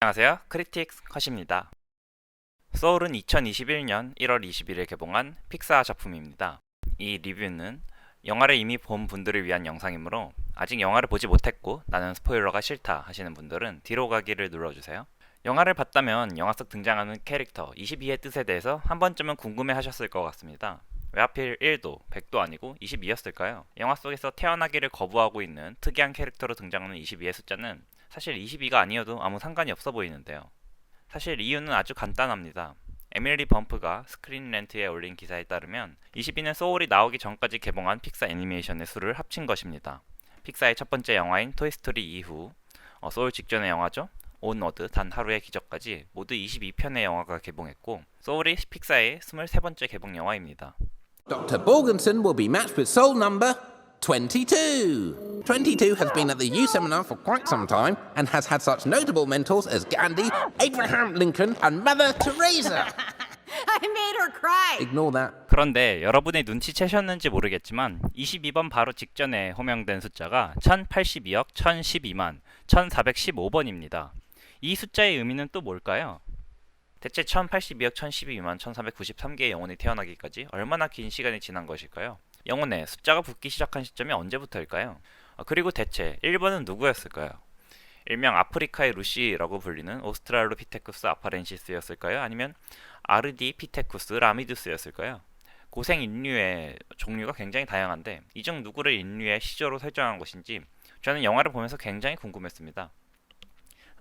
안녕하세요. 크리틱스 컷입니다. 소울은 2021년 1월 20일에 개봉한 픽사 작품입니다. 이 리뷰는 영화를 이미 본 분들을 위한 영상이므로 아직 영화를 보지 못했고 나는 스포일러가 싫다 하시는 분들은 뒤로 가기를 눌러주세요. 영화를 봤다면 영화 속 등장하는 캐릭터 22의 뜻에 대해서 한 번쯤은 궁금해 하셨을 것 같습니다. 왜 하필 1도, 100도 아니고 22였을까요? 영화 속에서 태어나기를 거부하고 있는 특이한 캐릭터로 등장하는 22의 숫자는 사실 22가 아니어도 아무 상관이 없어 보이는데요. 사실 이유는 아주 간단합니다. 에밀리 범프가 스크린 렌트에 올린 기사에 따르면 22는 소울이 나오기 전까지 개봉한 픽사 애니메이션의 수를 합친 것입니다. 픽사의 첫 번째 영화인 토이스토리 이후 소울 직전의 영화죠. 온워드 단 하루의 기적까지 모두 22편의 영화가 개봉했고 소울이 픽사의 23번째 개봉 영화입니다. Dr. Borgenson will be matched with soul number 22. 22 has been at the U Seminar for quite some time and has had such notable mentors as Gandhi, Abraham Lincoln, and Mother Teresa. I made her cry. Ignore that. 그런데 여러분이 눈치채셨는지 모르겠지만 22번 바로 직전에 호명된 숫자가 1082억 1012만 1415번입니다. 이 숫자의 의미는 또 뭘까요? 대체 1082억 1012만 1493개의 영혼이 태어나기까지 얼마나 긴 시간이 지난 것일까요? 영혼에 숫자가 붙기 시작한 시점이 언제부터일까요? 그리고 대체 1번은 누구였을까요? 일명 아프리카의 루시라고 불리는 오스트랄로피테쿠스 아파렌시스였을까요? 아니면 아르디피테쿠스 라미두스였을까요? 고생 인류의 종류가 굉장히 다양한데 이 중 누구를 인류의 시조로 설정한 것인지 저는 영화를 보면서 굉장히 궁금했습니다.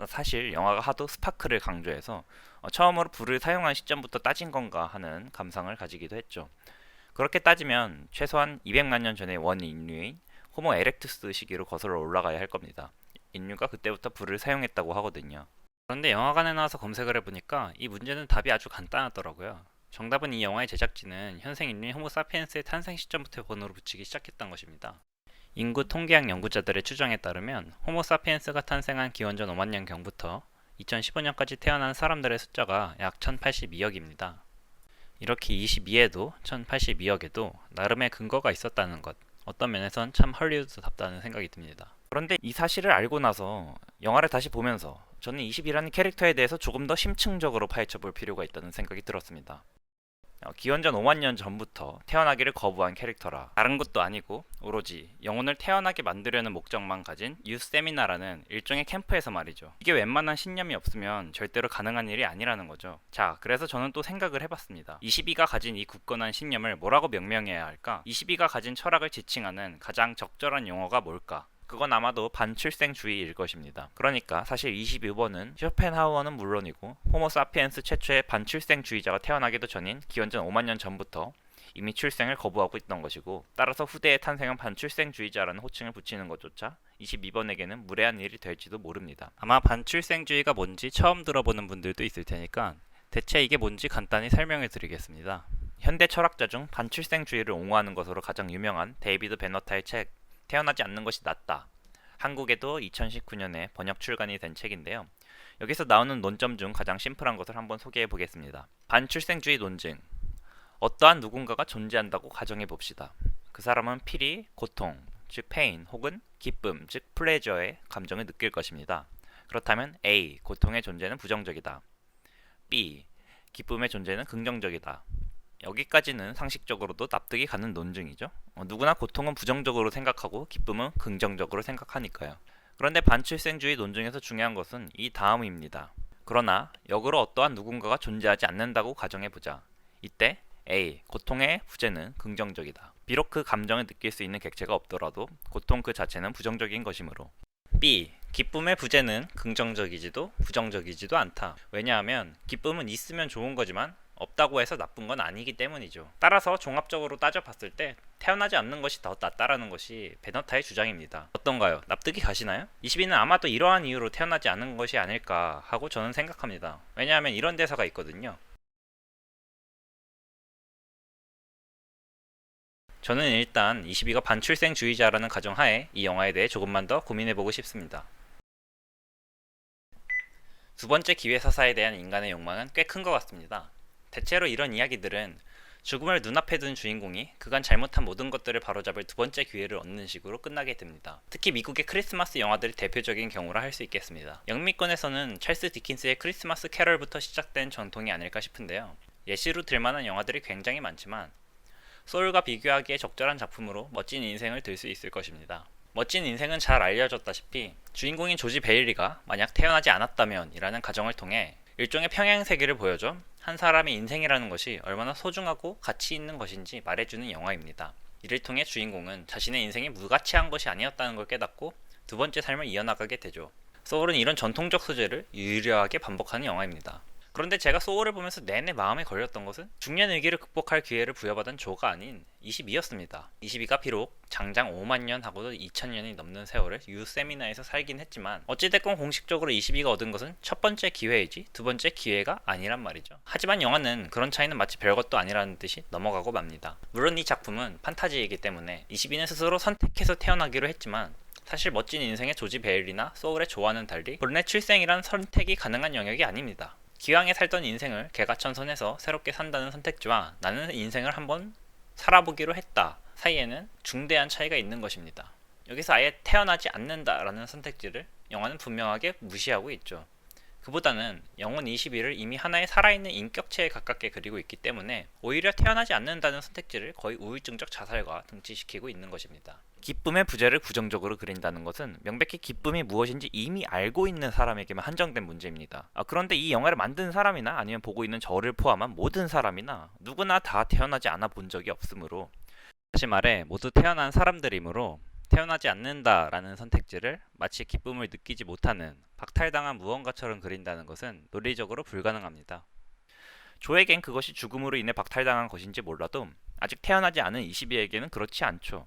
사실 영화가 하도 스파크를 강조해서 처음으로 불을 사용한 시점부터 따진 건가 하는 감상을 가지기도 했죠. 그렇게 따지면 최소한 200만 년 전의 원 인류인 호모 에렉투스 시기로 거슬러 올라가야 할 겁니다. 인류가 그때부터 불을 사용했다고 하거든요. 그런데 영화관에 나와서 검색을 해보니까 이 문제는 답이 아주 간단하더라고요. 정답은 이 영화의 제작진은 현생 인류인 호모 사피엔스의 탄생 시점부터 번호를 붙이기 시작했던 것입니다. 인구 통계학 연구자들의 추정에 따르면 호모 사피엔스가 탄생한 기원전 5만 년경부터 2015년까지 태어난 사람들의 숫자가 약 1082억입니다. 이렇게 22에도 1082억에도 나름의 근거가 있었다는 것, 어떤 면에선 참 헐리우드답다는 생각이 듭니다. 그런데 이 사실을 알고 나서 영화를 다시 보면서 저는 22라는 캐릭터에 대해서 조금 더 심층적으로 파헤쳐 볼 필요가 있다는 생각이 들었습니다. 기원전 5만 년 전부터 태어나기를 거부한 캐릭터라 다른 것도 아니고 오로지 영혼을 태어나게 만들려는 목적만 가진 유세미나라는 일종의 캠프에서 말이죠. 이게 웬만한 신념이 없으면 절대로 가능한 일이 아니라는 거죠. 자, 그래서 저는 또 생각을 해봤습니다. 22가 가진 이 굳건한 신념을 뭐라고 명명해야 할까? 22가 가진 철학을 지칭하는 가장 적절한 용어가 뭘까? 그건 아마도 반출생주의일 것입니다. 그러니까 사실 22번은 쇼펜하우어는 물론이고 호모 사피엔스 최초의 반출생주의자가 태어나기도 전인 기원전 5만 년 전부터 이미 출생을 거부하고 있던 것이고 따라서 후대에 탄생한 반출생주의자라는 호칭을 붙이는 것조차 22번에게는 무례한 일이 될지도 모릅니다. 아마 반출생주의가 뭔지 처음 들어보는 분들도 있을 테니까 대체 이게 뭔지 간단히 설명해 드리겠습니다. 현대 철학자 중 반출생주의를 옹호하는 것으로 가장 유명한 데이비드 베너타의 책 태어나지 않는 것이 낫다. 한국에도 2019년에 번역 출간이 된 책인데요. 여기서 나오는 논점 중 가장 심플한 것을 한번 소개해 보겠습니다. 반출생주의 논증. 어떠한 누군가가 존재한다고 가정해 봅시다. 그 사람은 필히 고통, 즉 페인 혹은 기쁨, 즉 플레저의 감정을 느낄 것입니다. 그렇다면 A. 고통의 존재는 부정적이다. B. 기쁨의 존재는 긍정적이다. 여기까지는 상식적으로도 납득이 가는 논증이죠. 누구나 고통은 부정적으로 생각하고 기쁨은 긍정적으로 생각하니까요. 그런데 반출생주의 논증에서 중요한 것은 이 다음입니다. 그러나 역으로 어떠한 누군가가 존재하지 않는다고 가정해보자. 이때 A. 고통의 부재는 긍정적이다. 비록 그 감정을 느낄 수 있는 객체가 없더라도 고통 그 자체는 부정적인 것이므로. B. 기쁨의 부재는 긍정적이지도 부정적이지도 않다. 왜냐하면 기쁨은 있으면 좋은 거지만 없다고 해서 나쁜 건 아니기 때문이죠. 따라서 종합적으로 따져봤을 때 태어나지 않는 것이 더 낫다라는 것이 베너타의 주장입니다. 어떤가요? 납득이 가시나요? 22는 아마도 이러한 이유로 태어나지 않는 것이 아닐까 하고 저는 생각합니다. 왜냐하면 이런 대사가 있거든요. 저는 일단 22가 반출생주의자라는 가정하에 이 영화에 대해 조금만 더 고민해보고 싶습니다. 두 번째 기회사사에 대한 인간의 욕망은 꽤 큰 것 같습니다. 대체로 이런 이야기들은 죽음을 눈앞에 둔 주인공이 그간 잘못한 모든 것들을 바로잡을 두 번째 기회를 얻는 식으로 끝나게 됩니다. 특히 미국의 크리스마스 영화들이 대표적인 경우라 할 수 있겠습니다. 영미권에서는 찰스 디킨스의 크리스마스 캐럴부터 시작된 전통이 아닐까 싶은데요. 예시로 들만한 영화들이 굉장히 많지만 소울과 비교하기에 적절한 작품으로 멋진 인생을 들 수 있을 것입니다. 멋진 인생은 잘 알려졌다시피 주인공인 조지 베일리가 만약 태어나지 않았다면 이라는 가정을 통해 일종의 평행세계를 보여줘 한 사람의 인생이라는 것이 얼마나 소중하고 가치 있는 것인지 말해주는 영화입니다. 이를 통해 주인공은 자신의 인생이 무가치한 것이 아니었다는 걸 깨닫고 두 번째 삶을 이어나가게 되죠. 소울은 이런 전통적 소재를 유려하게 반복하는 영화입니다. 그런데 제가 소울을 보면서 내내 마음에 걸렸던 것은 중년 위기를 극복할 기회를 부여받은 조가 아닌 22였습니다. 22가 비록 장장 5만 년 하고도 2000년이 넘는 세월을 유세미나에서 살긴 했지만 어찌됐건 공식적으로 22가 얻은 것은 첫 번째 기회이지 두 번째 기회가 아니란 말이죠. 하지만 영화는 그런 차이는 마치 별것도 아니라는 듯이 넘어가고 맙니다. 물론 이 작품은 판타지이기 때문에 22는 스스로 선택해서 태어나기로 했지만 사실 멋진 인생의 조지 베일리나 소울의 조와는 달리 본래 출생이란 선택이 가능한 영역이 아닙니다. 기왕에 살던 인생을 개가천선해서 새롭게 산다는 선택지와 나는 인생을 한번 살아보기로 했다 사이에는 중대한 차이가 있는 것입니다. 여기서 아예 태어나지 않는다라는 선택지를 영화는 분명하게 무시하고 있죠. 그보다는 영혼 22를 이미 하나의 살아있는 인격체에 가깝게 그리고 있기 때문에 오히려 태어나지 않는다는 선택지를 거의 우울증적 자살과 등치시키고 있는 것입니다. 기쁨의 부재를 부정적으로 그린다는 것은 명백히 기쁨이 무엇인지 이미 알고 있는 사람에게만 한정된 문제입니다. 그런데 이 영화를 만든 사람이나 아니면 보고 있는 저를 포함한 모든 사람이나 누구나 다 태어나지 않아 본 적이 없으므로, 다시 말해 모두 태어난 사람들이므로 태어나지 않는다라는 선택지를 마치 기쁨을 느끼지 못하는 박탈당한 무언가처럼 그린다는 것은 논리적으로 불가능합니다. 조에겐 그것이 죽음으로 인해 박탈당한 것인지 몰라도 아직 태어나지 않은 22에게는 그렇지 않죠.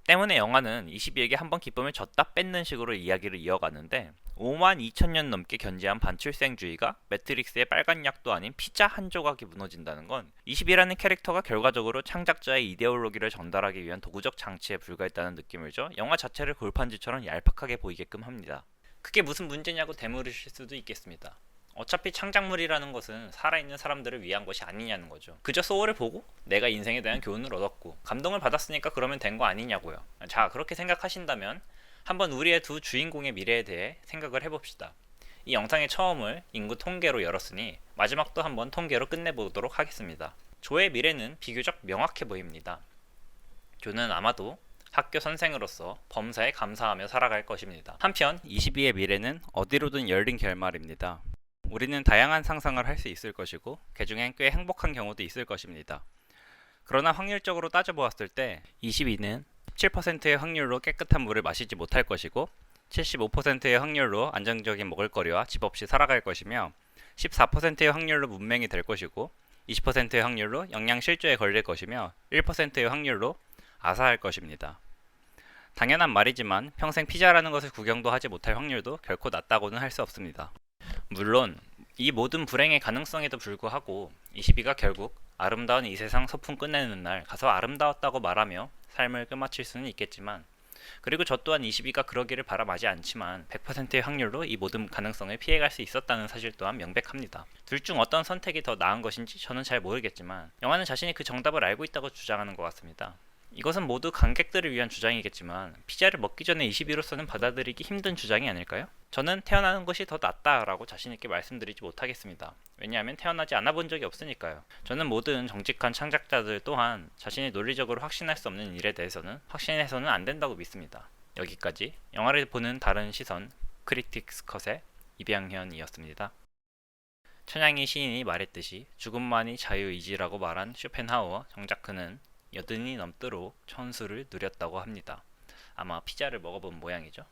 때문에 영화는 22에게 한번 기쁨을 줬다 뺏는 식으로 이야기를 이어가는데 5만 2천년 넘게 견지한 반출생주의가 매트릭스의 빨간 약도 아닌 피자 한 조각이 무너진다는 건 22라는 캐릭터가 결과적으로 창작자의 이데올로기를 전달하기 위한 도구적 장치에 불과했다는 느낌을 줘 영화 자체를 골판지처럼 얄팍하게 보이게끔 합니다. 그게 무슨 문제냐고 되물으실 수도 있겠습니다. 어차피 창작물이라는 것은 살아있는 사람들을 위한 것이 아니냐는 거죠. 그저 소울을 보고 내가 인생에 대한 교훈을 얻었고 감동을 받았으니까 그러면 된 거 아니냐고요. 자, 그렇게 생각하신다면 한번 우리의 두 주인공의 미래에 대해 생각을 해봅시다. 이 영상의 처음을 인구 통계로 열었으니 마지막도 한번 통계로 끝내보도록 하겠습니다. 조의 미래는 비교적 명확해 보입니다. 조는 아마도 학교 선생으로서 범사에 감사하며 살아갈 것입니다. 한편 22의 미래는 어디로든 열린 결말입니다. 우리는 다양한 상상을 할 수 있을 것이고 그 중엔 꽤 행복한 경우도 있을 것입니다. 그러나 확률적으로 따져보았을 때 22는 17%의 확률로 깨끗한 물을 마시지 못할 것이고 75%의 확률로 안정적인 먹을거리와 집 없이 살아갈 것이며 14%의 확률로 문맹이 될 것이고 20%의 확률로 영양실조에 걸릴 것이며 1%의 확률로 아사할 것입니다. 당연한 말이지만 평생 피자라는 것을 구경도 하지 못할 확률도 결코 낮다고는 할 수 없습니다. 물론 이 모든 불행의 가능성에도 불구하고 22가 결국 아름다운 이 세상 소풍 끝내는 날 가서 아름다웠다고 말하며 삶을 끝마칠 수는 있겠지만, 그리고 저 또한 22가 그러기를 바라마지 않지만 100%의 확률로 이 모든 가능성을 피해갈 수 있었다는 사실 또한 명백합니다. 둘 중 어떤 선택이 더 나은 것인지 저는 잘 모르겠지만 영화는 자신이 그 정답을 알고 있다고 주장하는 것 같습니다. 이것은 모두 관객들을 위한 주장이겠지만 피자를 먹기 전에 22로서는 받아들이기 힘든 주장이 아닐까요? 저는 태어나는 것이 더 낫다라고 자신있게 말씀드리지 못하겠습니다. 왜냐하면 태어나지 않아 본 적이 없으니까요. 저는 모든 정직한 창작자들 또한 자신이 논리적으로 확신할 수 없는 일에 대해서는 확신해서는 안 된다고 믿습니다. 여기까지 영화를 보는 다른 시선 크리틱스 컷의 이병현이었습니다. 천양의 시인이 말했듯이 죽음만이 자유의지라고 말한 쇼펜하우어, 정작 그는 여든이 넘도록 천수를 누렸다고 합니다. 아마 피자를 먹어본 모양이죠.